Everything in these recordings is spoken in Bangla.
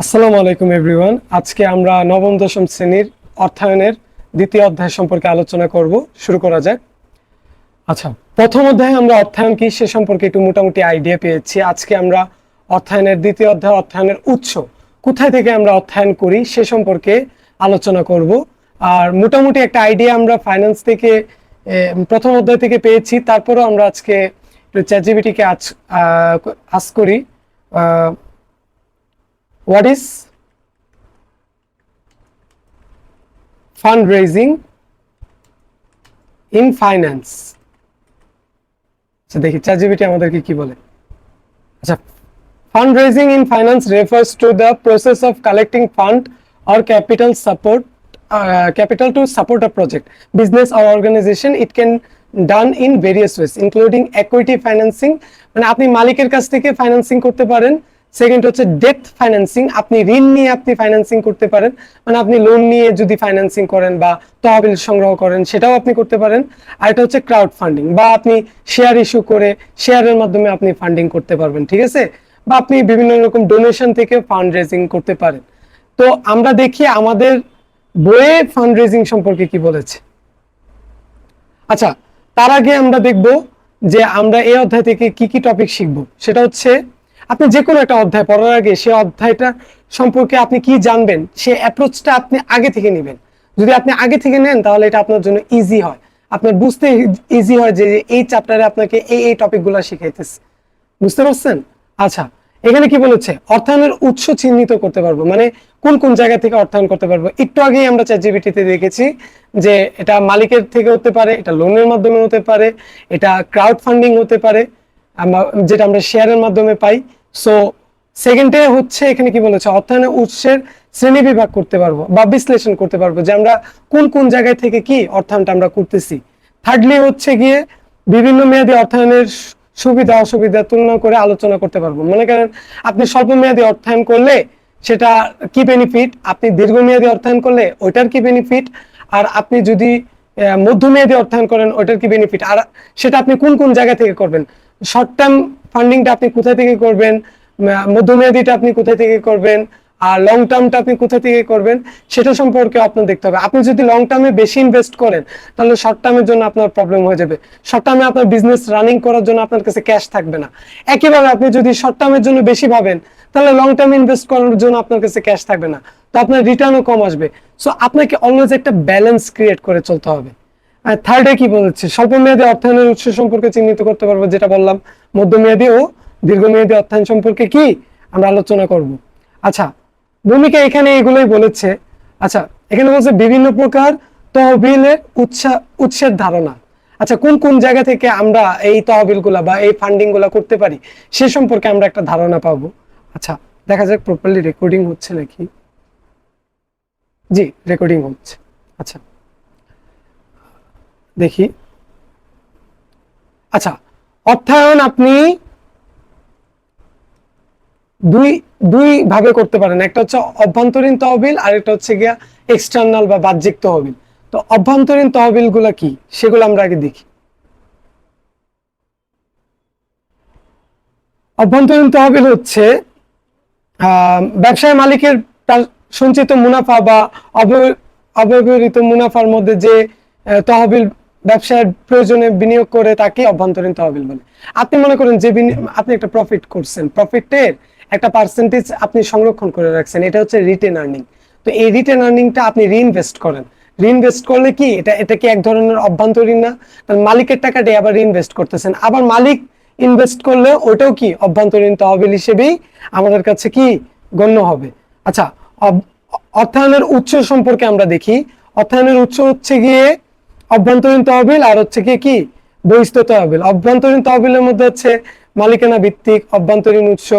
আসসালামু আলাইকুম এভরিওয়ান। আজকে আমরা নবম দশম শ্রেণীর অর্থায়নের দ্বিতীয় অধ্যায় সম্পর্কে আলোচনা করব। শুরু করা যাক। আচ্ছা, প্রথম অধ্যায়ে আমরা অর্থায়ন কি সে সম্পর্কে একটু মোটামুটি আইডিয়া পেয়েছি। আজকে আমরা অর্থায়নের দ্বিতীয় অধ্যায় অর্থায়নের উৎস, কোথায় থেকে আমরা অর্থায়ন করি সে সম্পর্কে আলোচনা করব। আর মোটামুটি একটা আইডিয়া আমরা ফাইন্যান্স থেকে প্রথম অধ্যায় থেকে পেয়েছি। তারপরেও আমরা আজকে চ্যাটজিপিটিকে আজ করি what is fundraising in finance? আচ্ছা দেখি চ্যাটজিপিটি আমাদেরকে কি বলে। আচ্ছা, fundraising in finance refers to the process of collecting fund or capital to support a project, business or organization. It can done in various ways including equity financing, মানে আপনি মালিকের কাছ থেকে ফাইন্যান্সিং করতে পারেন। সেকেন্ড হচ্ছে ডেট ফাইন্যান্সিং, আপনি ঋণ নিয়ে আপনি ফাইন্যান্সিং করতে পারেন, মানে আপনি লোন নিয়ে যদি ফাইন্যান্সিং করেন বা তহবিল সংগ্রহ করেন সেটাও আপনি করতে পারেন। আর এটা হচ্ছে ক্রাউড ফান্ডিং, বা আপনি শেয়ার ইস্যু করে শেয়ারের মাধ্যমে আপনি ফান্ডিং করতে পারবেন, ঠিক আছে, বা আপনি বিভিন্ন রকম ডোনেশন থেকে ফান্ড রেজিং করতে পারেন। তো আমরা দেখি আমাদের বইয়ে ফান্ড রেজিং সম্পর্কে কি বলেছে। আচ্ছা, তার আগে আমরা দেখব যে আমরা এই অধ্যায় থেকে কি কি টপিক শিখব। সেটা হচ্ছে আপনি যে কোনো একটা অধ্যায় পড়ার আগে সে অধ্যায়টা সম্পর্কে আপনি কি জানবেন সে অ্যাপ্রোচটা আপনি আগে থেকে নেবেন। যদি আপনি আগে থেকে নেন তাহলে এটা আপনার জন্য ইজি হয়, আপনার বুঝতে ইজি হয় যে এই চ্যাপ্টারে আপনাকে এই টপিকগুলো শিখাইতেছে। বুঝতে পারছেন? আচ্ছা, এখানে কি বলেছে, অর্থায়নের উৎস চিহ্নিত করতে পারবো, মানে কোন কোন জায়গা থেকে অর্থায়ন করতে পারবো। একটু আগেই আমরা চ্যাটজিপিটিতে দেখেছি যে এটা মালিকের থেকে হতে পারে, এটা লোনের মাধ্যমে হতে পারে, এটা ক্রাউড ফান্ডিং হতে পারে, যেটা আমরা শেয়ারের মাধ্যমে পাই। সো সেকেন্ডে হচ্ছে এখানে কি বলেছে, অর্থায়নের উৎসের শ্রেণী বিভাগ করতে পারবো বা বিশ্লেষণ করতে পারবো যে আমরা কোন কোন জায়গায় থেকে কি অর্থায়নটা আমরা করতেছি। থার্ডলি হচ্ছে গিয়ে বিভিন্ন মেয়াদী অর্থায়নের সুবিধা অসুবিধা তুলনা করে আলোচনা করতে পারবো। মনে করেন আপনি স্বল্প মেয়াদী অর্থায়ন করলে সেটা কি বেনিফিট, আপনি দীর্ঘমেয়াদী অর্থায়ন করলে ওইটার কি বেনিফিট, আর আপনি যদি মধ্যমেয়াদী অর্থায়ন করেন ওইটার কি বেনিফিট, আর সেটা আপনি কোন কোন জায়গা থেকে করবেন। শর্ট টার্ম ফান্ডিংটা আপনি কোথা থেকে করবেন, মধ্যমেয়াদীটা আপনি কোথা থেকে করবেন, আর লং টার্মটা আপনি কোথা থেকে করবেন সেটা সম্পর্কে আপনার দেখতে হবে। আপনি যদি লং টার্মে বেশি ইনভেস্ট করেন তাহলে শর্ট টার্মের জন্য আপনার প্রবলেম হয়ে যাবে। শর্ট টার্মে আপনার বিজনেস রানিং করার জন্য আপনার কাছে ক্যাশ থাকবে না। একইভাবে আপনি যদি শর্ট টার্মের জন্য বেশি ভাবেন তাহলে লং টার্মে ইনভেস্ট করার জন্য আপনার কাছে ক্যাশ থাকবে না, তো আপনার রিটার্নও কম আসবে। সো আপনাকে অলওয়েজ একটা ব্যালেন্স ক্রিয়েট করে চলতে হবে। আর থার্ডে কি বলেছে, স্বল্প মেয়াদী অর্থায়নের উৎস সম্পর্কে চিহ্নিত করতে পারবো, যেটা বললাম। মধ্যমেয়াদী ও দীর্ঘমেয়াদী অর্থায়ন সম্পর্কে কি আমরা আলোচনা করব। আচ্ছা, ভূমিকা এখানে এগুলোই বলেছে। আচ্ছা, এখানে বলছে বিভিন্ন প্রকার তহবিলের উৎসের ধারণা। আচ্ছা, কোন কোন জায়গা থেকে আমরা এই তহবিলগুলা বা এই ফান্ডিং গুলা করতে পারি সে সম্পর্কে আমরা একটা ধারণা পাবো। আচ্ছা, দেখা যাক প্রপারলি রেকর্ডিং হচ্ছে নাকি। জি, রেকর্ডিং হচ্ছে। আচ্ছা দেখি। আচ্ছা, অর্থায়ন আপনি দুই ভাবে করতে পারেন, একটা হচ্ছে অভ্যন্তরীণ তহবিল আর একটা হচ্ছে গিয়া এক্সটার্নাল বা বাহ্যিক তহবিল। তো অভ্যন্তরীণ তহবিল গুলা কি সেগুলো আমরা আগে দেখি। অভ্যন্তরীণ তহবিল হচ্ছে ব্যবসায় মালিকের সঞ্চিত মুনাফা বা অব্যবহৃত মুনাফার মধ্যে যে তহবিল ব্যবসায়ের প্রয়োজনে বিনিয়োগ করে তাকে অভ্যন্তরীণ তহবিল বলে। আপনি মনে করেন যে আপনি একটা প্রফিট করছেন, প্রফিটের একটা পার্সেন্টেজ আপনি সংরক্ষণ করে রাখছেন, এটা হচ্ছে রিটেন আর্নিং। তো এই রিটেন আর্নিংটা আপনি রিইনভেস্ট করেন। রিইনভেস্ট করলে কি এটা কি এক ধরনের অভ্যন্তরীণ না? কারণ মালিকের টাকাটা আবার রিইনভেস্ট করতেছেন, আবার মালিক ইনভেস্ট করলে ওটাও কি অভ্যন্তরীণ তহবিল হিসেবেই আমাদের কাছে কি গণ্য হবে। আচ্ছা, অর্থায়নের উৎস সম্পর্কে আমরা দেখি। অর্থায়নের উৎস হচ্ছে গিয়ে অভ্যন্তরীণ তহবিল আর হচ্ছে গিয়ে কি বহিঃস্থ তহবিল। অভ্যন্তরীণ তহবিলের মধ্যে হচ্ছে মালিকানা ভিত্তিক অভ্যন্তরীণ উৎস,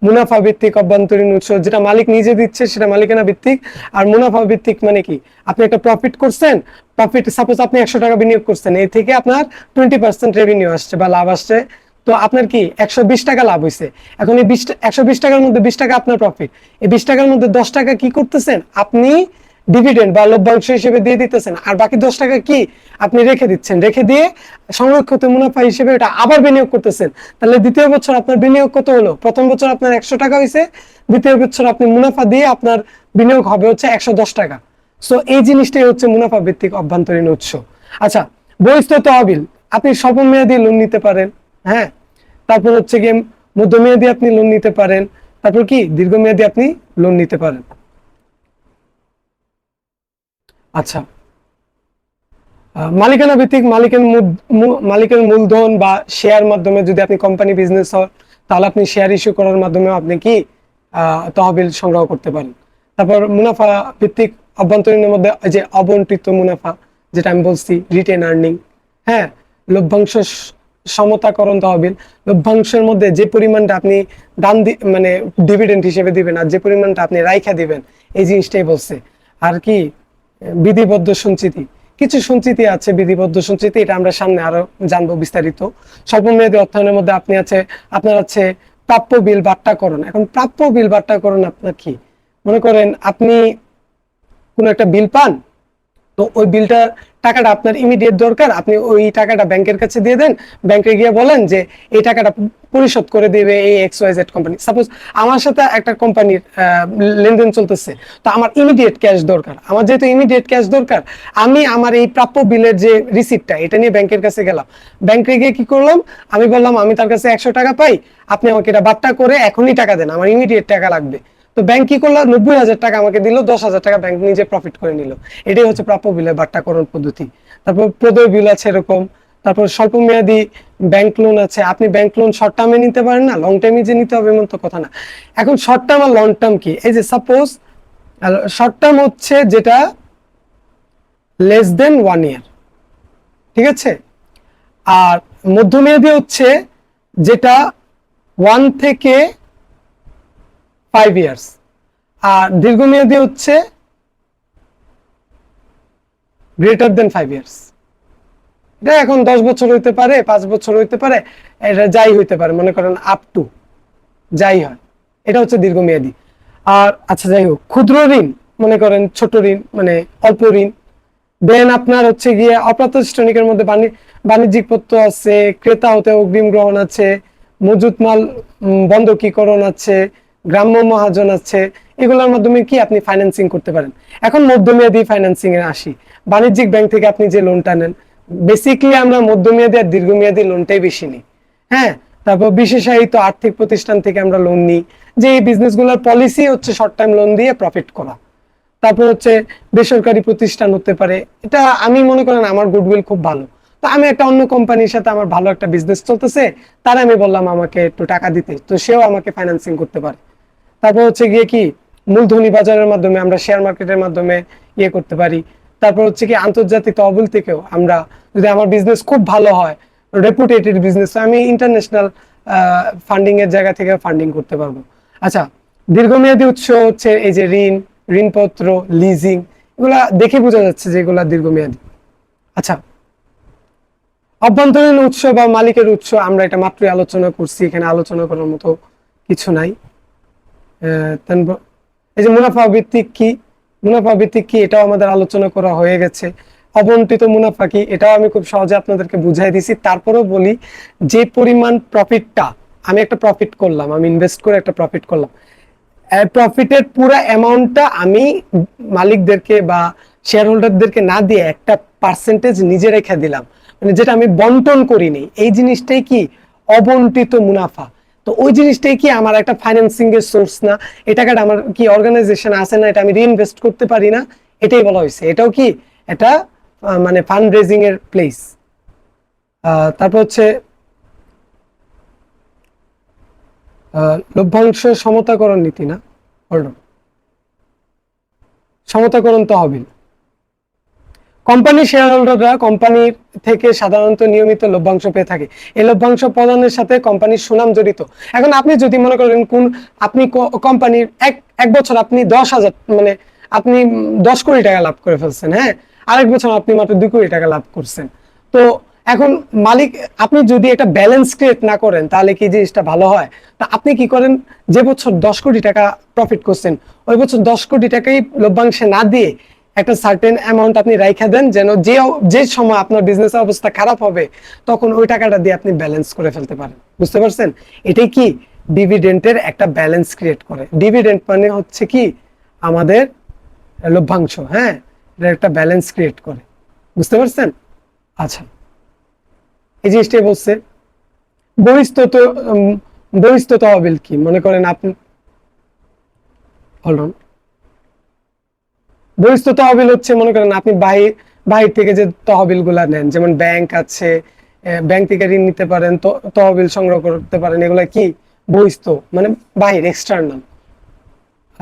মুনাফা ভিত্তিক অভ্যন্তরীণ উৎস, যেটা মালিক নিজে দিচ্ছে সেটা মালিকানা ভিত্তিক। আর মুনাফা ভিত্তিক মানে কি, আপনি একটা প্রফিট করছেন, প্রফিট সাপোজ আপনি 100 টাকা বিনিয়োগ করছেন, এই থেকে আপনার 20% রেভিনিউ আসছে বা লাভ আসছে। তো আপনার কি 120 টাকা লাভ হয়েছে। এখন এই 120 টাকার মধ্যে 20 টাকা আপনার প্রফিট, এই 20 টাকার মধ্যে 10 টাকা কি করতেছেন আপনি ডিভিডেন্ড বা লভ্যাংশ হিসেবে দিয়ে দিতেছেন, আর বাকি 10 টাকা কি আপনি রেখে দিচ্ছেন, রেখে দিয়ে সংরক্ষিত মুনাফা হিসেবে এটা আবার বিনিয়োগ করতেছেন। তাহলে দ্বিতীয় বছর আপনার বিনিয়োগ কত হলো? প্রথম বছর আপনার 100 টাকা হয়েছে, দ্বিতীয় বছর আপনি মুনাফা দিয়ে আপনার বিনিয়োগ হবে হচ্ছে 110 টাকা। সো এই জিনিসটাই হচ্ছে মুনাফা ভিত্তিক অভ্যন্তরীণ উৎস। আচ্ছা, বহিষ্ঠ তহবিল, আপনি স্বল্প মেয়াদী লোন নিতে পারেন, হ্যাঁ, তারপর হচ্ছে গিয়ে মধ্যমেয়াদী আপনি লোন নিতে পারেন, তারপর কি দীর্ঘমেয়াদী আপনি লোন নিতে পারেন। আচ্ছা, মালিকানা ভিত্তিক, মালিকের মূলধন বা শেয়ার মাধ্যমে যদি আপনি কোম্পানি বিজনেস হয় তাহলে আপনি শেয়ার ইস্যু করার মাধ্যমে আপনি কি তহবিল সংগ্রহ করতে পারেন। তারপর মুনাফা ভিত্তিক অভ্যন্তরীণের মধ্যে যে অবন্টিত মুনাফা, যেটা আমি বলছি রিটেন আর্নিং, হ্যাঁ, লভ্যাংশ সমতাকরণ তহবিল, লভ্যাংশের মধ্যে যে পরিমাণটা আপনি মানে ডিভিডেন্ড হিসেবে দিবেন আর যে পরিমাণটা আপনি রাইখা দিবেন, এই জিনিসটাই বলছে। আর কি বিধিবদ্ধ সঞ্চিতি, কিছু সঞ্চিতি আছে বিধিবদ্ধ সঞ্চিতি, এটা আমরা সামনে আরো জানবো বিস্তারিত। স্বল্পমেয়াদী অর্থায়নের মধ্যে আপনার আছে প্রাপ্য বিল বাট্টাকরণ। এখন প্রাপ্য বিল বাট্টাকরণ আপনার কি, মনে করেন আপনি কোনো একটা বিল পান, তো ওই বিলটা টাকাটা আপনার ইমিডিয়েট দরকার, আপনি ওই টাকাটা ব্যাংকের কাছে দিয়ে দেন, ব্যাংকে গিয়ে বলেন যে এই টাকাটা পরিশোধ করে দিবে এই XYZ কোম্পানি। সাপোজ আমার সাথে একটা কোম্পানির লেনদেন চলতেছে, তো আমার ইমিডিয়েট ক্যাশ দরকার। আমার যেহেতু ইমিডিয়েট ক্যাশ দরকার, আমি আমার এই প্রাপ্য বিলের যে রিসিপ্টটা এটা নিয়ে ব্যাংকের কাছে গেলাম। ব্যাংকে গিয়ে কি করলাম, আমি বললাম আমি তার কাছে 100 টাকা পাই, আপনি আমাকে এটা বাট্টা করে এখনই টাকা দেন, আমার ইমিডিয়েট টাকা লাগবে। তো ব্যাংক কি করলো, 90,000 টাকা আমাকে দিল, 10,000 টাকা ব্যাংক নিজে প্রফিট করে নিল। এটাই হচ্ছে প্রাপ্য বিলের বাট্টাকরণ পদ্ধতি। তারপর প্রদেয় বিল আছে এরকম। তারপর স্বল্প মেয়াদী ব্যাংক লোন আছে, আপনি ব্যাংক লোন শর্ট টার্মে নিতে পারেন না, লং টার্মে যে নিতে হবে এমন তো কথা না। এখন শর্ট টার্ম আর লং টার্ম কি, এই যে সাপোজ শর্ট টার্ম হচ্ছে যেটা লেস দেন 1 ইয়ার, ঠিক আছে, আর মধ্যমেয়াদী হচ্ছে যেটা 1 থেকে 5 ইয়ার্স, আর দীর্ঘমেয়াদী হচ্ছে গ্রেটার দেন 5 ইয়ার্স। এটা এখন 10 বছর হইতে পারে, 5 বছর হইতে পারে, এটা যাই হইতে পারে, মনে করেন আপ টু যাই হয়, এটা হচ্ছে দীর্ঘমেয়াদী। আর আচ্ছা যাই হোক, ক্ষুদ্র ঋণ, মনে করেন ছোট ঋণ মানে অল্প ঋণ। দেন আপনার হচ্ছে গিয়ে অপ্রাতিষ্ঠানিকের মধ্যে বাণিজ্যিক পত্র আছে, ক্রেতা হতে অগ্রিম গ্রহণ আছে, মজুত মাল বন্ধকীকরণ আছে, গ্রাম্য মহাজন আছে, এগুলোর মাধ্যমে কি আপনি ফাইন্যান্সিং করতে পারেন। এখন মধ্যমেয়াদী ফাইন্যান্সিং এ আসি, বাণিজ্যিক ব্যাংক থেকে আপনি যে লোনটা নেন, বেসিক্যালি আমরা মধ্যমেয়াদী আর দীর্ঘমেয়াদী লোনটাই বেশি নিই, হ্যাঁ। তারপর বিশেষায়িত আর্থিক প্রতিষ্ঠান থেকে আমরা লোন নিই, যে এই বিজনেসগুলোর পলিসি হচ্ছে শর্ট টাইম লোন দিয়ে প্রফিট করা। তারপর হচ্ছে বেসরকারি প্রতিষ্ঠান হতে পারে, এটা আমি মনে করেন আমার গুডউইল খুব ভালো, তো আমি একটা অন্য কোম্পানির সাথে আমার ভালো একটা বিজনেস চলতেছে, তারা আমি বললাম আমাকে একটু টাকা দিতে, তো সেও আমাকে ফাইন্যান্সিং করতে পারে। তারপর হচ্ছে গিয়ে কি মূলধনী বাজারের মাধ্যমে আমরা শেয়ার মার্কেটের মাধ্যমে ইয়ে করতে পারি। তারপর হচ্ছে কি আন্তর্জাতিক তহবিল থেকেও আমরা, যদি আমার বিজনেস খুব ভালো হয়, রেপুটেটেড বিজনেস, আমি ইন্টারন্যাশনাল ফান্ডিং এর জায়গা থেকে ফান্ডিং করতে পারবো। আচ্ছা, দীর্ঘমেয়াদী উৎস হচ্ছে এই যে ঋণপত্র, লিজিং, এগুলা দেখে বোঝা যাচ্ছে যে এগুলা দীর্ঘমেয়াদী। আচ্ছা, অভ্যন্তরীণ উৎস বা মালিকের উৎস আমরা এটা মাত্রই আলোচনা করছি, এখানে আলোচনা করার মতো কিছু নাই। এই যে মুনাফা ভিত্তিক কি এটাও আমাদের আলোচনা করা হয়ে গেছে। অবন্টিত মুনাফা কি, এটাও আমি খুব সহজে আপনাদেরকে বুঝাই দিছি। তারপরেও বলি, যে পরিমাণ প্রফিটটা আমি একটা প্রফিট করলাম, আমি ইনভেস্ট করে একটা প্রফিট করলাম, প্রফিটের পুরো অ্যামাউন্টটা আমি মালিকদেরকে বা শেয়ার হোল্ডারদেরকে না দিয়ে একটা পার্সেন্টেজ নিজে রেখে দিলাম, মানে যেটা আমি বন্টন করিনি, এই জিনিসটাই কি অবন্টিত মুনাফা। তো ওই জিনিসটাই কি আমার একটা ফাইন্যান্সিং এর সোর্স না, এই টাকাটা আমার কি অর্গানাইজেশন আছে না, এটা আমি রিইনভেস্ট করতে পারি না, এটাই বলা হয়েছে। এটাও কি এটা মানে ফান্ড রেজিং এর প্লেস। তারপর হচ্ছে লভ্যাংশ সমতাকরণ নীতি না, সমতাকরণ তহবিল। কোম্পানি শেয়ার হোল্ডাররা কোম্পানির থেকে সাধারণত নিয়মিত লভ্যাংশ পেয়ে থাকে, এই লভ্যাংশ প্রদানের সাথে কোম্পানির সুনাম জড়িত। এখন আপনি যদি মনে করেন আপনি কোম্পানির এক বছর আপনি 10,000 মানে আপনি 10 কোটি টাকা লাভ করে ফেলছেন, হ্যাঁ, আরেক বছর আপনি মাত্র 2 কোটি টাকা লাভ করছেন, তো এখন মালিক, আপনি যদি একটা ব্যালেন্স ক্রিয়েট না করেন তাহলে কি জিনিসটা ভালো হয়? তা আপনি কি করেন, যে বছর 10 কোটি টাকা প্রফিট করছেন ওই বছর 10 কোটি টাকাই লভ্যাংশে না দিয়ে একটা সার্টেন অ্যামাউন্ট আপনি রাইখা দেন, যেন যে সময় আপনার বিজনেসের অবস্থা খারাপ হবে তখন ওই টাকাটা দিয়ে আপনি ব্যালেন্স করে ফেলতে পারেন। বুঝতে পারছেন? এটাই কি ডিভিডেন্টের একটা ব্যালেন্স ক্রিয়েট করে। ডিভিডেন্ট মানে হচ্ছে কি আমাদের লভ্যাংশ, হ্যাঁ, এটা একটা ব্যালেন্স ক্রিয়েট করে। বুঝতে পারছেন? আচ্ছা, এই জিনিসটাই বলছে। বহিঃস্থ বহিঃস্থ তহবিল কি? মনে করেন আপনি বলুন, বহিঃস্থ তহবিল হচ্ছে মনে করেন আপনি বাহির থেকে যে তহবিল গুলা নেন, যেমন ব্যাংক আছে, ব্যাংক থেকে ঋণ নিতে পারেন, তহবিল সংগ্রহ করতে পারেন, এগুলা কি বহিঃস্থ, মানে বাহির, এক্সটার্নাল।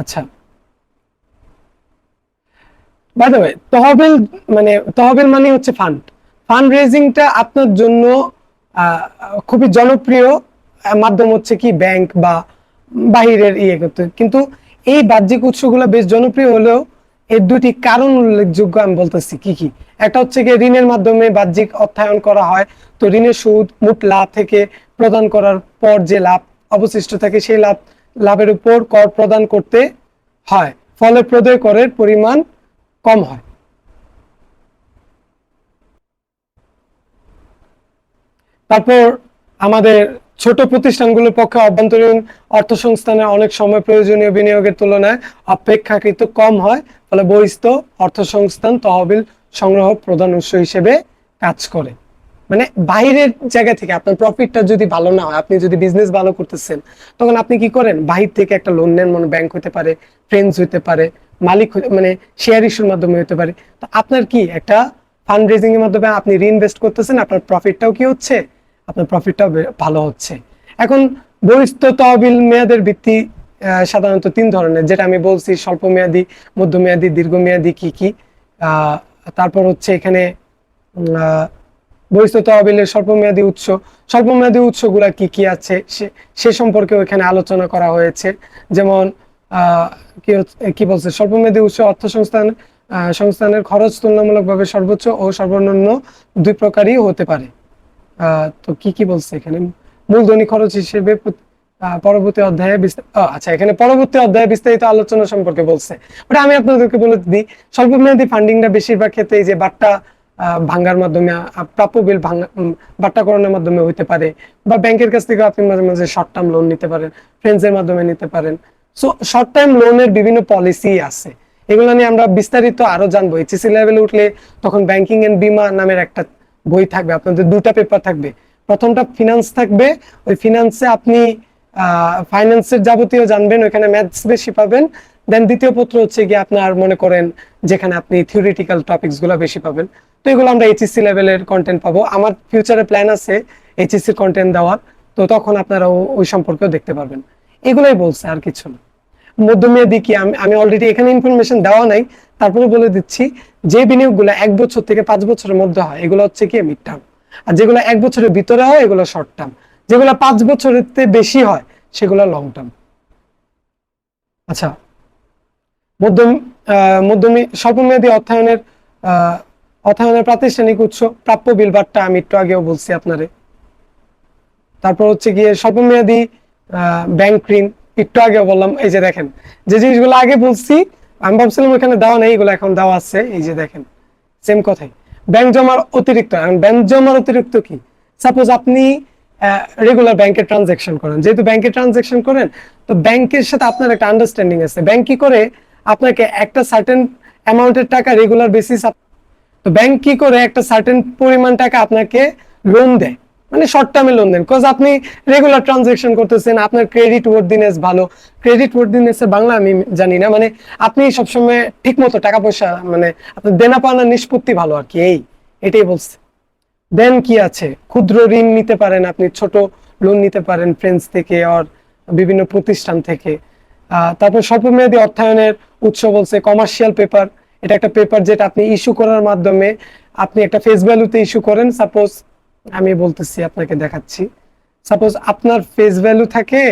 আচ্ছা, বাই দ্য ওয়ে, তহবিল মানে হচ্ছে ফান্ড। ফান্ড রেজিংটা আপনার জন্য খুবই জনপ্রিয় মাধ্যম হচ্ছে কি ব্যাংক বা বাহিরের ইয়ে করতে। কিন্তু এই বাহ্যিক উৎসগুলো বেশ জনপ্রিয় হলেও এর দুটি কারণ উল্লেখযোগ্য, আমি বলতেছি কি কি। একটা হচ্ছে কি ঋণের মাধ্যমে বাহ্যিক অর্থায়ন করা হয়। তো ঋণের সুদ মোট লাভ থেকে প্রদান করার পর যে লাভ অবশিষ্ট থাকে সেই লাভের উপর কর প্রদান করতে হয়, ফলে প্রদেয় করের পরিমাণ কম হয়। তারপর আমাদের ছোট প্রতিষ্ঠানগুলোর পক্ষে অভ্যন্তরীণ অর্থ সংস্থানে অনেক সময় প্রয়োজনীয় বিনিয়োগের তুলনায় অপেক্ষাকৃত কম হয়, ফলে বহিঃস্থ অর্থ সংস্থান তহবিল সংগ্রহ প্রধান উৎস হিসেবে কাজ করে। মানে বাইরের জায়গা থেকে আপনার প্রফিটটা যদি ভালো না হয়, আপনি যদি বিজনেস ভালো করতেছেন, তখন আপনি কি করেন, বাহির থেকে একটা লোন নেন, মানে ব্যাংক হতে পারে, ফ্রেন্ডস হতে পারে, মালিক মানে শেয়ার ইস্যুর মাধ্যমে হতে পারে। তো আপনার কি একটা ফান্ড রেজিং এর মাধ্যমে আপনি রিইনভেস্ট করতেছেন, আপনার প্রফিটটাও কি হচ্ছে, আপনার প্রফিটটাও ভালো হচ্ছে। এখন বহিঃস্থ তহবিল মেয়াদের ভিত্তি সাধারণত 3 ধরনের, যেটা আমি বলছি, স্বল্প মেয়াদি, মধ্যমেয়াদী, দীর্ঘমেয়াদী কি কি। তারপর হচ্ছে এখানে বহিঃস্থ তহবিলের স্বল্পমেয়াদী উৎস, স্বল্পমেয়াদী উৎসগুলা কি কি আছে সে সম্পর্কেও এখানে আলোচনা করা হয়েছে। যেমন কি বলছে, স্বল্পমেয়াদী উৎস অর্থ সংস্থানের খরচ তুলনামূলকভাবে সর্বোচ্চ ও সর্বনিম্ন 2 প্রকারই হতে পারে। তো কি কি বলছে এখানে, মূলধনী খরচ হিসেবে পরবর্তী অধ্যায়ে আচ্ছা, এখানে পরবর্তী অধ্যায়ে বিস্তারিত আলোচনা সম্পর্কে বলছে। ওটা আমি আপনাদেরকে বলে দিই, স্বল্পমেয়াদী ফান্ডিংটা বেশিরভাগ ক্ষেত্রে এই যে বাট্টা ভাঙ্গার মাধ্যমে, প্রাপ্য বিল বাট্টাকরণের মাধ্যমে হইতে পারে, বা ব্যাংকের কাছ থেকে আপনি মাঝে মাঝে শর্ট টার্ম লোন নিতে পারেন, ফ্রেন্ডসের মাধ্যমে নিতে পারেন। সো শর্ট টার্ম লোনের বিভিন্ন পলিসি আছে, এগুলো নিয়ে আমরা বিস্তারিত আরো জানবো। এইচএসসি লেভেলে উঠলে তখন ব্যাংকিং এন্ড বিমা নামের একটা বই থাকবে, আপনাদের 2টা পেপার থাকবে। প্রথমটা ফিনান্স থাকবে, ওই ফিনান্সে আপনি ফাইন্যান্সের যাবতীয় জানবেন, ওখানে ম্যাথস বেশি পাবেন। দেন দ্বিতীয় পত্র হচ্ছে গিয়ে আপনার মনে করেন যেখানে আপনি থিওরিটিক্যাল টপিকস গুলো বেশি পাবেন। তো এগুলো আমরা এইচএসসি লেভেলের কন্টেন্ট পাবো। আমার ফিউচারে প্ল্যান আছে এইচএসসি কন্টেন্ট দেওয়ার, তো তখন আপনারা ওই সম্পর্কেও দেখতে পারবেন। এগুলোই বলছে, আর কিছু না। মধ্যমেয়াদী কি, আমি অলরেডি এখানে ইনফরমেশন দেওয়া নাই, তারপরে বলে দিচ্ছি। যে বিনিয়োগগুলো 1 বছর থেকে 5 বছরের মধ্যে হয় এগুলো হচ্ছে কি মিড টার্ম, আর যেগুলো 1 বছরের ভিতরে হয় এগুলো শর্ট টার্ম, যেগুলো 5 বছরের বেশি হয় সেগুলো লং টার্ম। আচ্ছা, স্বল্পমেয়াদী অর্থায়নের প্রাতিষ্ঠানিক উৎস, প্রাপ্য বিল বাট্টা, আমি একটু আগেও বলছি আপনারে। তারপর হচ্ছে গিয়ে স্বল্পমেয়াদী ব্যাংক ঋণ, একটু আগেও বললাম। এই যে দেখেন, যে জিনিসগুলো আগে বলছি আমি ভাবছিলাম এখানে দেওয়া নেই, এগুলো এখন দেওয়া আছে। এই যে দেখেন, সেম কথাই। ব্যাংক জমার অতিরিক্ত, ব্যাংক জমার অতিরিক্ত কি, সাপোজ আপনি রেগুলার ব্যাংকে ট্রানজাকশন করেন, যেহেতু ব্যাংকে ট্রানজাকশন করেন, তো ব্যাংকের সাথে আপনার একটা আন্ডারস্ট্যান্ডিং আছে। ব্যাংক কি করে, আপনাকে একটা সার্টেন অ্যামাউন্টের টাকা রেগুলার বেসিস, তো ব্যাংক কি করে একটা সার্টেন পরিমাণ টাকা আপনাকে লোন দেয়, মানে শর্ট টার্মে লোন দেন, বিকজ আপনি রেগুলার ট্রানজাকশন করতেছেন, আপনার ক্রেডিট ওয়ার্দিনেস ভালো। ক্রেডিট ওয়ার্দিনেস এর বাংলা আমি জানি না, মানে আপনি সবসময় ঠিক মতো টাকা পয়সা, মানে আপনার দেনা পাওনা নিষ্পত্তি ভালো আর কি, এটাই বলছে। দেন কি আছে, ক্ষুদ্র ঋণ নিতে পারেন, আপনি ছোট লোন নিতে পারেন ফ্রেন্ডস থেকে আর বিভিন্ন প্রতিষ্ঠান থেকে। তারপর স্বল্পমেয়াদী অর্থায়নের উৎস বলছে কমার্শিয়াল পেপার, এটা একটা পেপার যেটা আপনি ইস্যু করার মাধ্যমে আপনি একটা ফেস ভ্যালুতে ইস্যু করেন। সাপোজ আমি বলতেছি, আপনাকে দেখাচ্ছি। সাপোজ আপনার ফেস ভ্যালু থাকে,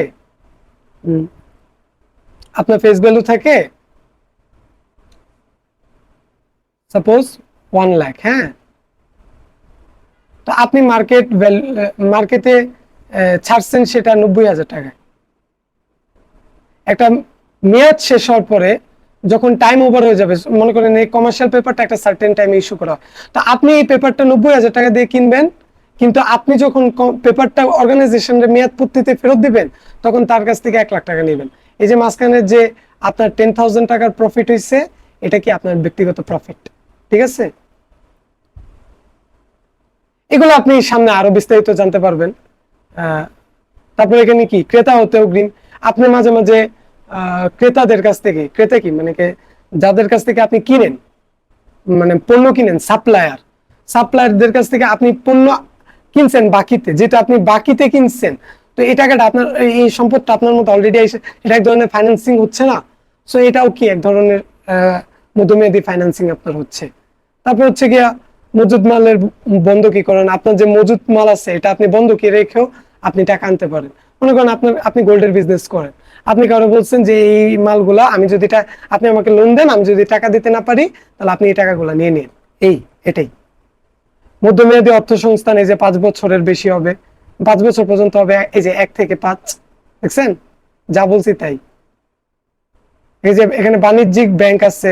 সাপোজ 1 লাখ, হ্যাঁ। তো আপনি মার্কেটে ছাড়ছেন সেটা 90,000 টাকায়। একটা মেয়াদ শেষ হওয়ার পরে যখন টাইম ওভার হয়ে যাবে, মনে করেন এই কমার্শিয়াল পেপারটা একটা সার্টেন টাইমে ইস্যু করা হয়, তো আপনি এই পেপারটা 90,000 টাকা দিয়ে কিনবেন, কিন্তু আপনি যখন পেপারটা অর্গানাইজেশনের মেয়াদ পূর্তিতে ফেরত দিবেন তখন তার কাছ থেকে 1 লাখ টাকা নেবেন। এই যে মাঝখানে যে আপনার 10,000 টাকার প্রফিট হয়েছে, এটা কি আপনার ব্যক্তিগত প্রফিট, ঠিক আছে? এগুলো আপনি সামনে আরো বিস্তারিত জানতে পারবেন। তারপরে এখানে কি ক্রেতা হতে অগ্রিম, আপনি মাঝে মাঝে ক্রেতাদের কাছ থেকে, ক্রেতা কি মানে যাদের কাছ থেকে আপনি কিনেন, মানে পণ্য কিনেন, সাপ্লায়ারদের কাছ থেকে আপনি পণ্য কিনছেন বাকিতে, যেটা আপনি বাকিতে কিনছেন, তো এই টাকাটা আপনার, এই সম্পদটা আপনার মতো অলরেডি এটা এক ধরনের ফাইন্যান্সিং হচ্ছে না? সো এটাও কি এক ধরনের মধ্যমেয়াদী ফাইন্যান্সিং আপনার হচ্ছে। তারপর হচ্ছে গিয়া মজুদ মালের বন্ধকীকরণ, আপনার যে মজুদ মাল আছে এটা আপনি বন্ধকি রেখেও আপনি টাকা আনতে পারেন। মনে করেন আপনি গোল্ডের বিজনেস করেন, আপনি কারো বলছেন যে এই মালগুলা আমি যদি আপনি আমাকে লোন দেন, আমি যদি টাকা দিতে না পারি তাহলে আপনি এই টাকাগুলো নিয়ে নিন। এটাই মধ্যমেয়াদী অর্থ সংস্থান। এই যে 5 বছরের বেশি হবে, 5 বছর পর্যন্ত হবে, এই যে 1 থেকে 5, দেখছেন যা বলছি তাই। এই যে এখানে বাণিজ্যিক ব্যাংক আছে,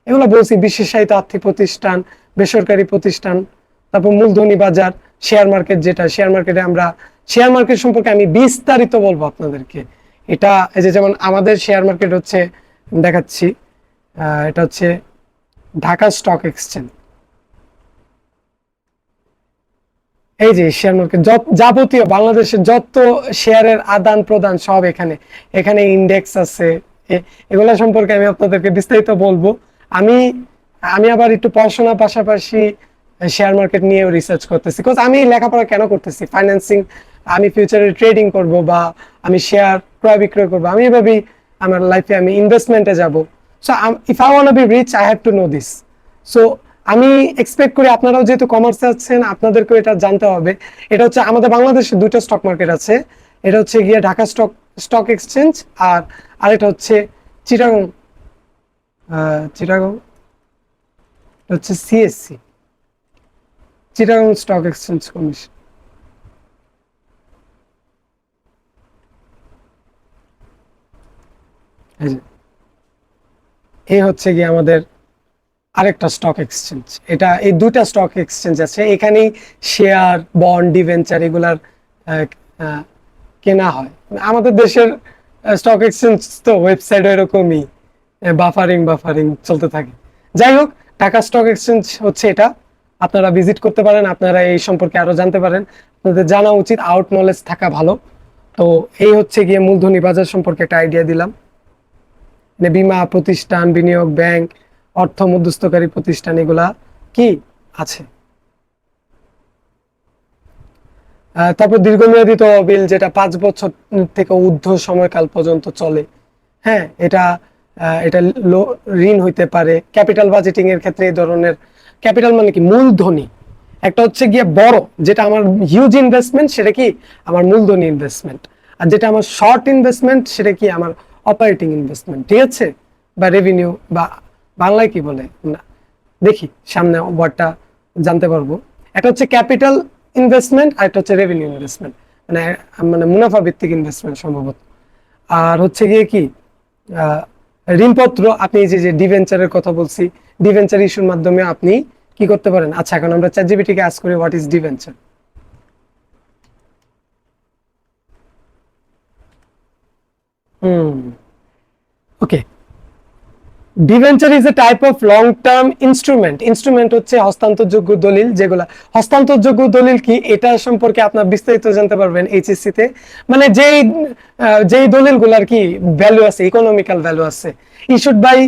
এগুলো বলছি, বিশেষায়িত আর্থিক প্রতিষ্ঠান, বেসরকারি প্রতিষ্ঠান, তারপর মূলধনী বাজার, শেয়ার মার্কেট, যেটা শেয়ার মার্কেটে আমরা শেয়ার মার্কেট সম্পর্কে আমি বিস্তারিত বলবো আপনাদেরকে। এটা এই যে যেমন আমাদের শেয়ার মার্কেট হচ্ছে, দেখাচ্ছি, এটা হচ্ছে ঢাকা স্টক এক্সচেঞ্জ। এই যে শেয়ার মার্কেট, যাবতীয় বাংলাদেশের যত শেয়ারের আদান প্রদান সব এখানে ইন্ডেক্স আছে। এগুলা সম্পর্কে আমি আপনাদেরকে বিস্তারিত বলবো। আমি আবার একটু পড়াশোনার পাশাপাশি শেয়ার মার্কেট নিয়েও রিসার্চ করতেছি, বিকজ আমি লেখাপড়া কেন করতেছি, ফাইন্যান্সিং, আমি ফিউচারে ট্রেডিং করব বা আমি শেয়ার ক্রয় বিক্রয় করবো, আমি এভাবেই আমার লাইফে আমি ইনভেস্টমেন্টে যাব। So if I want to be rich I have to know this. So আমি এক্সপেক্ট করি আপনারাও যেহেতু কমার্সে আছেন আপনাদেরকেও এটা জানতে হবে। এটা হচ্ছে আমাদের বাংলাদেশে 2টা স্টক মার্কেট আছে, এটা হচ্ছে গিয়ে ঢাকা স্টক এক্সচেঞ্জ, আর আরেকটা হচ্ছে চিটাগং হচ্ছে CSC, Chittagong stock exchange commission. এই হচ্ছে গিয়ে আমাদের আরেকটা স্টক এক্সচেঞ্জ। এই 2টা স্টক এক্সচেঞ্জ আছে, এখানেই শেয়ার, বন্ড, ডিভেঞ্চার এগুলার কেনা হয়। আমাদের দেশের স্টক এক্সচেঞ্জ তো ওয়েবসাইট এরকমই বাফারিং চলতে থাকে। যাই হোক, ঢাকা স্টক এক্সচেঞ্জ হচ্ছে এটা, আপনারা ভিজিট করতে পারেন, আপনারা এই সম্পর্কে আরো জানতে পারেন, আপনাদের জানা উচিত, আউট নলেজ থাকা ভালো। তো এই হচ্ছে গিয়ে মূলধনী বাজার সম্পর্কে একটা আইডিয়া দিলাম। বিমা প্রতিষ্ঠান, বিনিয়োগ ব্যাংক, অর্থ মধ্যস্থকারী প্রতিষ্ঠান, এগুলা কি আছে। তারপর দীর্ঘমেয়াদী তহবিল, যেটা 5 বছর থেকে ঊর্ধ্ব সময়কাল পর্যন্ত চলে। হ্যাঁ, এটা ঋণ হইতে পারে। ক্যাপিটাল বাজেটিং এর ক্ষেত্রে এই ধরনের, ক্যাপিটাল মানে কি মূলধনী, একটা হচ্ছে গিয়ে বড়, যেটা আমার হিউজ ইনভেস্টমেন্ট, সেটা কি আমার মূলধনী ইনভেস্টমেন্ট, আর যেটা আমার শর্ট ইনভেস্টমেন্ট সেটা কি আমার অপারেটিং ইনভেস্টমেন্ট, ঠিক আছে, বা রেভিনিউ, বা বাংলায় কি বলে না দেখি সামনে ওয়ার্ডটা জানতে পারবো। একটা হচ্ছে ক্যাপিটাল ইনভেস্টমেন্ট আর একটা হচ্ছে রেভিনিউ ইনভেস্টমেন্ট, মানে মুনাফা ভিত্তিক ইনভেস্টমেন্ট সম্ভবত। আর হচ্ছে গিয়ে কি ঋণপত্র, আপনি যে ডিভেঞ্চারের কথা বলছি, ডিভেঞ্চার ইস্যুর মাধ্যমে আপনি কি করতে পারেন। আচ্ছা, এখন আমরা চ্যাটজিপিটি কে আস্ক করি what is debenture. Okay, debenture is a type of long term instrument হচ্ছে হস্তান্তরযোগ্য দলিল। যেগুলা হস্তান্তরযোগ্য দলিল কি, এটা সম্পর্কে আপনার বিস্তারিত জানতে পারবেন এইচএসসি তে। মানে যেই দলিলগুলার কি ভ্যালু আছে, ইকোনমিক্যাল ভ্যালু আছে, issued by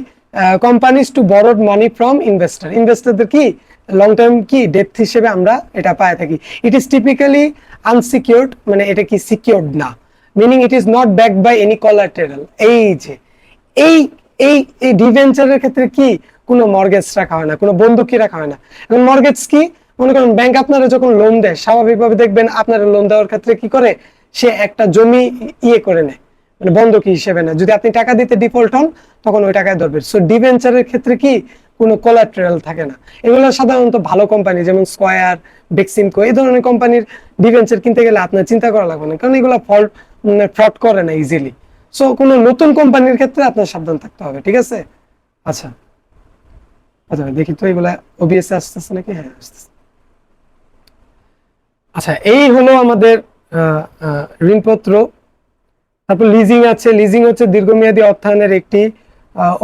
companies to borrowed money from ইনভেস্টরদের কি লং টার্ম কি ডেপথ হিসেবে আমরা এটা পাই থাকি। ইট ইজ টিপিক্যালি আনসিকিউরড, মানে এটা কি সিকিউরড না, meaning it is not backed by any collateral. এই যে এই এই এই ডিভেঞ্চারের ক্ষেত্রে কি কোনো মর্গেজ রাখা হয় না, কোনো বন্ধকি রাখা হয় না। এখন মর্গেজ কি, মনে করেন ব্যাংক আপনারা যখন লোন দেয়, স্বাভাবিকভাবে দেখবেন আপনারা লোন দেওয়ার ক্ষেত্রে কি করে, সে একটা জমি করে নেয়, মানে বন্ধকি হিসেবে না, যদি আপনি টাকা দিতে ডিফল্ট হন তখন ওই টাকায় ধরবে। সো ডিভেঞ্চারের ক্ষেত্রে কি কোনো কোলাটেরাল থাকে না। এগুলো সাধারণত ভালো কোম্পানি যেমন স্কয়ার, বেক্সিমকো, এই ধরনের কোম্পানির ডিভেঞ্চার কিনতে গেলে আপনার চিন্তা করা লাগবে না, কারণ এগুলো ফ্রড করে না ইজিলি। সো কোনো নতুন কোম্পানির ক্ষেত্রে আপনার সাবধান থাকতে হবে, ঠিক আছে। আচ্ছা আচ্ছা দেখি তো এগুলা ওবিএস আসতেছে নাকি, হ্যাঁ আসতেছে। আচ্ছা এই হলো আমাদের ঋণপত্র। তারপর লিজিং আছে। লিজিং হচ্ছে দীর্ঘমেয়াদী অর্থায়নের একটি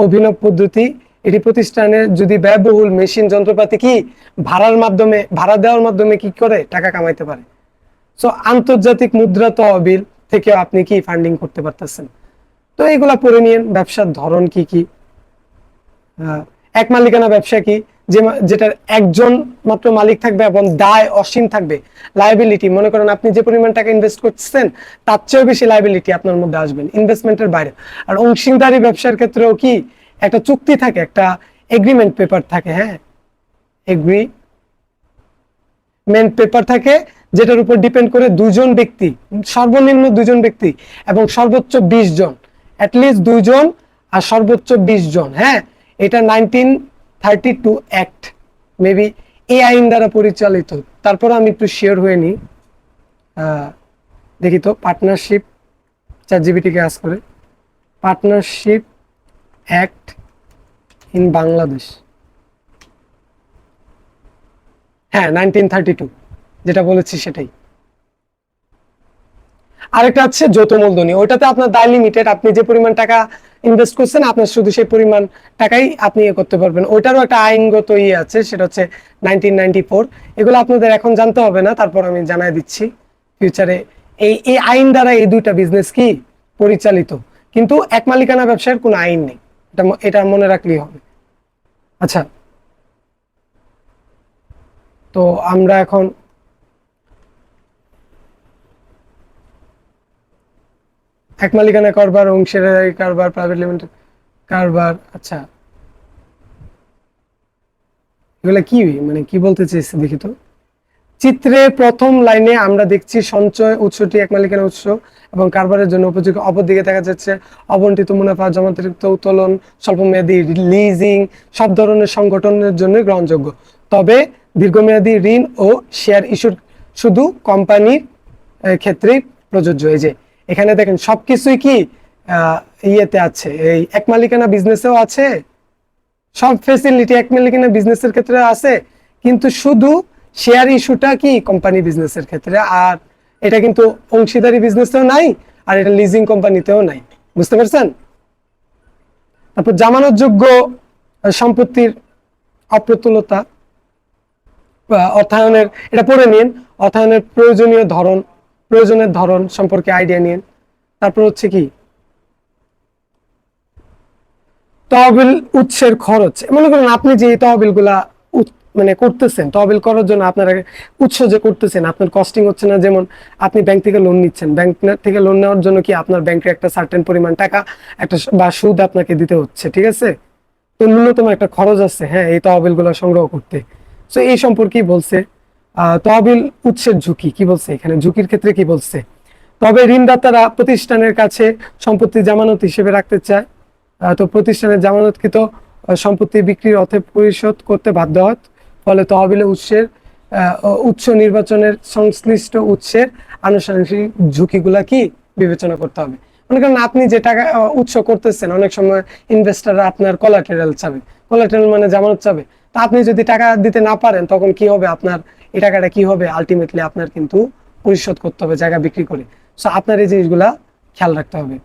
অভিনব পদ্ধতি। এটি প্রতিষ্ঠানের যদি ব্যয়বহুল মেশিন যন্ত্রপাতি কি ভাড়া দেওয়ার মাধ্যমে কি করে টাকা কামাইতে পারে। সো আন্তর্জাতিক মুদ্রা তহবিল থেকে আপনি কি ফান্ডিং করতে পারতেছেন। তো এইগুলা পড়ে নিন। ব্যবসার ধরন কি কি, এক মালিকানা ব্যবসা কি, যেটার একজন মাত্র মালিক থাকবে এবং দায় অসীম থাকবে। লায়াবিলিটি, মনে করেন আপনি যে পরিমাণ টাকা ইনভেস্ট করছেন তার চেয়েও বেশি লায়াবিলিটি আপনার মধ্যে আসবেন ইনভেস্টমেন্টের বাইরে। আর অংশীদারি ব্যবসার ক্ষেত্রেও কি একটা চুক্তি থাকে, একটা এগ্রিমেন্ট পেপার থাকে, হ্যাঁ এগ্রিমেন্ট পেপার থাকে, যেটার উপর ডিপেন্ড করে দুজন ব্যক্তি, সর্বনিম্ন দুজন ব্যক্তি এবং সর্বোচ্চ 20 জন, অ্যাটলিস্ট 2 জন আর সর্বোচ্চ 20 জন। হ্যাঁ, এটা 1932 অ্যাক্ট মেবি এই আইন দ্বারা পরিচালিত। তারপর আমি একটু শেয়ার হয়ে নিই, দেখি তো পার্টনারশিপ চ্যাটজিপিটিকে আস করে পার্টনারশিপ অ্যাক্ট ইন বাংলাদেশ। হ্যাঁ 1932 যেটা বলেছি সেটাই। আরেকটা আছে যৌথ মূলধনী, ওইটাতে আপনার দায় লিমিটেড, আপনি যে পরিমাণ টাকা ইনভেস্ট করছেন আপনার শুধু সেই পরিমাণ টাকাই আপনি করতে পারবেন। ওইটারও একটা আইনগত আছে, সেটা হচ্ছে 1994। এগুলো আপনাদের এখন জানতে হবে না, তারপর আমি জানাই দিচ্ছি ফিউচারে। এই আইন দ্বারা এই দুইটা বিজনেস কি পরিচালিত, কিন্তু এক মালিকানা ব্যবসার কোনো আইন নেই, এটা মনে রাখলেই হবে। আচ্ছা, তো আমরা এখন এক মালিকানা কারবার, অংশীদারি কারবার, প্রাইভেট লিমিটেড কারবার। আচ্ছা এগুলা কি মানে কি বলতে চেয়েছে দেখি তো। চিত্রে প্রথম লাইনে আমরা দেখছি সঞ্চয় উৎসটি এক মালিকানা উৎস এবং কারবারের জন্য উপযোগী। অপরদিকে দেখা যাচ্ছে অবন্টিত মুনাফা, জমাতিরিক্ত উত্তোলন, স্বল্পমেয়াদী লিজিং সব ধরনের সংগঠনের জন্য গ্রহণযোগ্য। তবে দীর্ঘমেয়াদী ঋণ ও শেয়ার ইস্যুর শুধু কোম্পানির ক্ষেত্রেই প্রযোজ্য। এই যে এখানে দেখেন সবকিছুই কি ইয়েতে আছে, এই এক মালিকানা বিজনেসেও আছে, সব ফ্যাসিলিটি এক মালিকানা বিজনেসের ক্ষেত্রে আছে, কিন্তু শুধু শেয়ার ইস্যুটা কি কোম্পানি বিজনেসের ক্ষেত্রে। আর এটা কিন্তু অংশীদারি বিজনেসেও নাই, আর এটা লিজিং কোম্পানিতেও নাই। বুঝতে পারছেন? তারপর জামানতযোগ্য সম্পত্তির অপ্রতুলতা, অর্থায়নের, এটা পড়ে নিন। অর্থায়নের প্রয়োজনের ধরন সম্পর্কে আইডিয়া নিন। তারপর হচ্ছে কি তহবিল উৎসের খরচ। মনে করেন আপনি যে তহবিল গুলা মানে করতেছেন, তহবিল করার জন্য আপনারা উৎস যে করতেছেন, আপনার কস্টিং হচ্ছে না। যেমন আপনি ব্যাংক থেকে লোন নিচ্ছেন, ব্যাংক থেকে লোন নেওয়ার জন্য কি আপনার ব্যাংকে একটা সার্টেন পরিমাণ টাকা একটা বা সুদ আপনাকে দিতে হচ্ছে, ঠিক আছে? তো ন্যূনতম একটা খরচ আছে, হ্যাঁ, এই তহবিল গুলা সংগ্রহ করতে। তো এই সম্পর্কেই বলছে। তহবিল উৎসের ঝুঁকি কি বলছে এখানে, ঝুঁকির ক্ষেত্রে কি বলছে। তবে ঋণদাতারা প্রতিষ্ঠানের কাছে সম্পত্তি জামানত হিসেবে রাখতে চায়। তো প্রতিষ্ঠানের জামানতকৃত সম্পত্তি বিক্রির অর্থে পরিশোধ করতে বাধ্য হয়। ফলে তহবিলে উৎস নির্বাচনের সংশ্লিষ্ট উৎসের আনুষ্ঠানিক ঝুঁকিগুলা কি বিবেচনা করতে হবে। মনে করেন আপনি যে টাকা উৎস করতেছেন, অনেক সময় ইনভেস্টাররা আপনার কোলাটেরাল চাবে। কোলাটেরাল মানে জামানত চাবে। তা আপনি যদি টাকা দিতে না পারেন তখন কি হবে, আপনার এই টাকাটা কি হবে, আলটিমেটলি আপনার কিন্তু পরিশোধ করতে হবে জায়গা বিক্রি করে। সো আপনার এই জিনিসগুলা খেয়াল রাখতে হবে।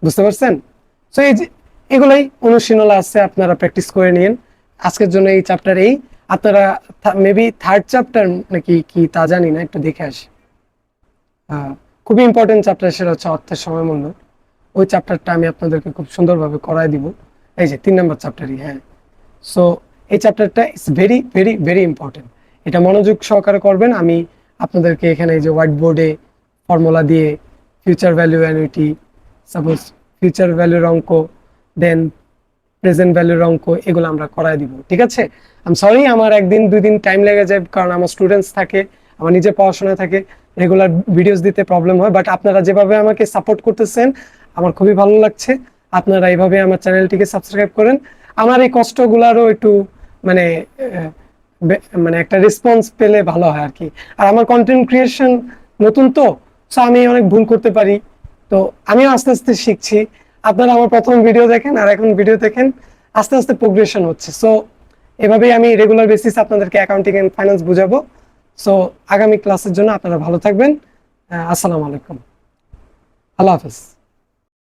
বুঝতে পারছেন? সো এগুলাই অনুশীলন আছে, আপনারা প্র্যাকটিস করে নিন। আজকের জন্য এই চ্যাপ্টার আপনারা মেবি থার্ড চ্যাপ্টার নাকি কি তা জানি না, একটু দেখে আসি। খুবই ইম্পর্টেন্ট চ্যাপ্টার, সেটা হচ্ছে অর্থের সময়মূল্য। ওই চ্যাপ্টারটা আমি আপনাদেরকে খুব সুন্দরভাবে করাই দিব। এই যে 3 নম্বর চ্যাপ্টারই, হ্যাঁ। সো এই চ্যাপ্টারটা is very very very important, এটা মনোযোগ সহকারে করবেন। আমি আপনাদেরকে এখানে এই যে হোয়াইট বোর্ডে ফর্মুলা দিয়ে future value annuity, suppose future ভ্যালুর অঙ্ক, দেন প্রেজেন্ট ভ্যালুর অঙ্ক, এগুলো আমরা করাই দিব, ঠিক আছে? আই এম সরি আমার 1-2 দিন টাইম লেগে যায়, কারণ আমার স্টুডেন্টস থাকে, আমার নিজের পড়াশোনা থাকে, রেগুলার ভিডিওস দিতে প্রবলেম হয়। বাট আপনারা যেভাবে আমাকে সাপোর্ট করতেছেন আমার খুবই ভালো লাগছে। আপনারা এইভাবে আমার চ্যানেলটিকে সাবস্ক্রাইব করেন। আমার এই কষ্টগুলারও একটু মানে মানে একটা রেসপন্স পেলে ভালো হয় আর কি। আর আমার কন্টেন্ট ক্রিয়েশন নতুন তো, সো আমি অনেক ভুল করতে পারি, তো আমিও আস্তে আস্তে শিখছি। আপনারা আমার প্রথম ভিডিও দেখেন আর এখন ভিডিও দেখেন, আস্তে আস্তে প্রোগ্রেশন হচ্ছে। সো এভাবেই আমি রেগুলার বেসিস আপনাদেরকে অ্যাকাউন্টিং এন্ড ফাইন্যান্স বুঝাবো। সো আগামী ক্লাসের জন্য আপনারা ভালো থাকবেন। আসসালামু আলাইকুম, আল্লাহ হাফেজ।